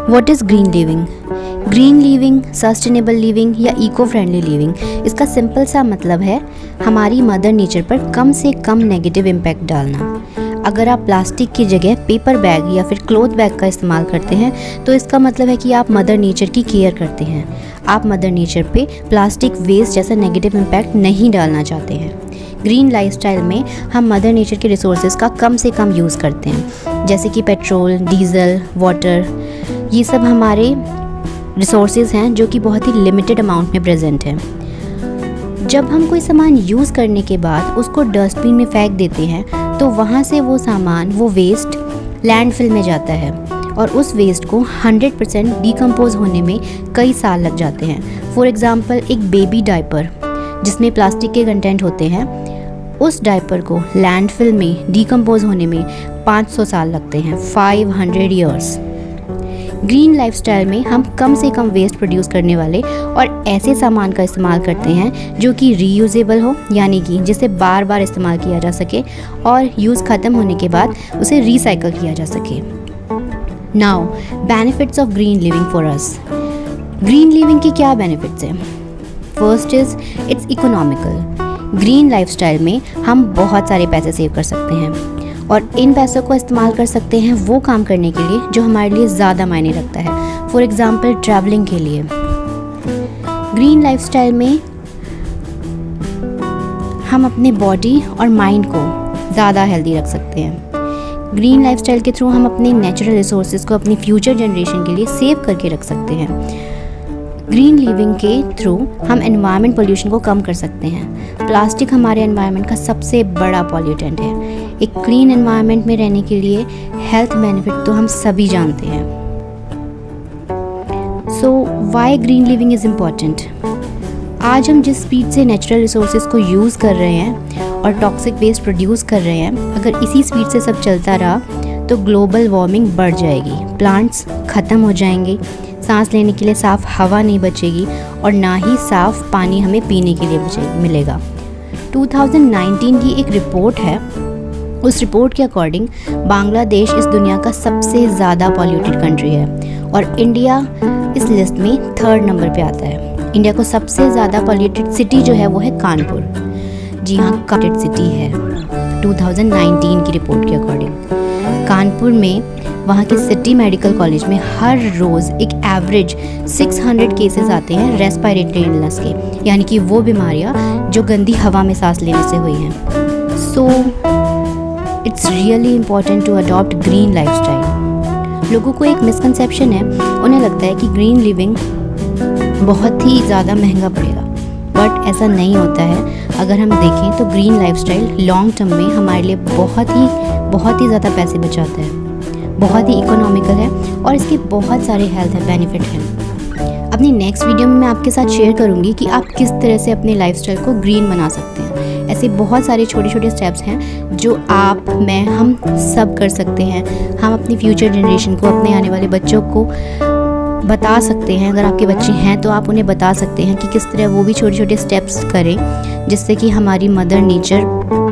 What is green living? Green living, sustainable living या eco friendly living, इसका simple सा मतलब है हमारी मदर नेचर पर कम से कम नेगेटिव इम्पैक्ट डालना। अगर आप प्लास्टिक की जगह पेपर बैग या फिर क्लॉथ बैग का इस्तेमाल करते हैं तो इसका मतलब है कि आप मदर नेचर की केयर करते हैं। आप मदर नेचर पे प्लास्टिक वेस्ट जैसा नेगेटिव इम्पैक्ट नहीं डालना चाहते हैं। ग्रीन लाइफस्टाइल में हम मदर नेचर के रिसोर्सेज का कम से कम यूज़ करते हैं, जैसे कि पेट्रोल, डीजल, वाटर, ये सब हमारे रिसोर्सेज हैं जो कि बहुत ही लिमिटेड अमाउंट में प्रेजेंट हैं। जब हम कोई सामान यूज़ करने के बाद उसको डस्टबिन में फेंक देते हैं तो वहाँ से वो सामान, वो वेस्ट लैंडफिल में जाता है और उस वेस्ट को 100% डिकम्पोज होने में कई साल लग जाते हैं। फॉर एग्ज़ाम्पल, एक बेबी डायपर जिसमें प्लास्टिक के कंटेंट होते हैं, उस डायपर को लैंडफिल में डिकम्पोज होने में 500 साल लगते हैं, 500 ईयर्स। ग्रीन लाइफस्टाइल में हम कम से कम वेस्ट प्रोड्यूस करने वाले और ऐसे सामान का इस्तेमाल करते हैं जो कि रीयूजेबल हो, यानी कि जिसे बार बार इस्तेमाल किया जा सके और यूज़ ख़त्म होने के बाद उसे रिसाइकल किया जा सके। Now, benefits of green living for us. Green living के क्या बेनिफिट्स हैं? First is it's economical. Green lifestyle में हम बहुत सारे पैसे सेव कर सकते हैं और इन पैसों को इस्तेमाल कर सकते हैं वो काम करने के लिए जो हमारे लिए ज़्यादा मायने रखता है। फॉर एग्ज़ाम्पल, ट्रैवलिंग के लिए। ग्रीन लाइफस्टाइल में हम अपने बॉडी और माइंड को ज़्यादा हेल्दी रख सकते हैं। ग्रीन लाइफस्टाइल के थ्रू हम अपने नेचुरल रिसोर्सेज को अपनी फ्यूचर जनरेशन के लिए सेव करके रख सकते हैं। ग्रीन लिविंग के थ्रू हम एनवायरनमेंट पोल्यूशन को कम कर सकते हैं। प्लास्टिक हमारे एनवायरनमेंट का सबसे बड़ा पॉल्यूटेंट है। एक क्लीन एनवायरनमेंट में रहने के लिए हेल्थ बेनिफिट तो हम सभी जानते हैं। So why green living is important? आज हम जिस स्पीड से नेचुरल रिसोर्सेज को यूज़ कर रहे हैं और टॉक्सिक वेस्ट प्रोड्यूस कर रहे हैं, अगर इसी स्पीड से सब चलता रहा तो ग्लोबल वार्मिंग बढ़ जाएगी, प्लांट्स ख़त्म हो जाएंगे, सांस लेने के लिए साफ़ हवा नहीं बचेगी और ना ही साफ़ पानी हमें पीने के लिए मिलेगा। 2019 की एक रिपोर्ट है, उस रिपोर्ट के अकॉर्डिंग बांग्लादेश इस दुनिया का सबसे ज़्यादा पॉल्यूटेड कंट्री है और इंडिया इस लिस्ट में 3rd नंबर पे आता है। इंडिया को सबसे ज़्यादा पॉल्यूटेड सिटी जो है वो है कानपुर। जी हाँ, काटेड सिटी है 2019 की रिपोर्ट के अकॉर्डिंग। कानपुर में वहाँ के सिटी मेडिकल कॉलेज में हर रोज़ एक एवरेज 600 केसेस आते हैं रेस्पिरेटरी इलनेस के, यानी कि वो बीमारियाँ जो गंदी हवा में सांस लेने से हुई हैं। So it's really important to adopt green lifestyle. लोगों को एक मिसकंसेप्शन है, उन्हें लगता है कि ग्रीन लिविंग बहुत ही ज़्यादा महंगा पड़ेगा, बट ऐसा नहीं होता है। अगर हम देखें तो ग्रीन लाइफस्टाइल लॉन्ग टर्म में हमारे लिए बहुत ही ज़्यादा पैसे बचाता है, बहुत ही इकोनॉमिकल है और इसके बहुत सारे हेल्थ बेनिफिट हैं। अपनी नेक्स्ट वीडियो में मैं आपके साथ शेयर करूंगी कि आप किस तरह से अपने लाइफस्टाइल को ग्रीन बना सकते हैं। ऐसे बहुत सारे छोटे छोटे स्टेप्स हैं जो आप, मैं, हम सब कर सकते हैं। हम अपनी फ्यूचर जनरेशन को, अपने आने वाले बच्चों को बता सकते हैं। अगर आपके बच्चे हैं तो आप उन्हें बता सकते हैं कि किस तरह वो भी छोटे छोटे स्टेप्स करें जिससे कि हमारी मदर नेचर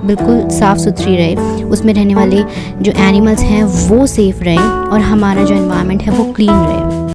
बिल्कुल साफ़ सुथरी रहे, उसमें रहने वाले जो एनिमल्स हैं वो सेफ़ रहें और हमारा जो एनवायरनमेंट है वो क्लीन रहे।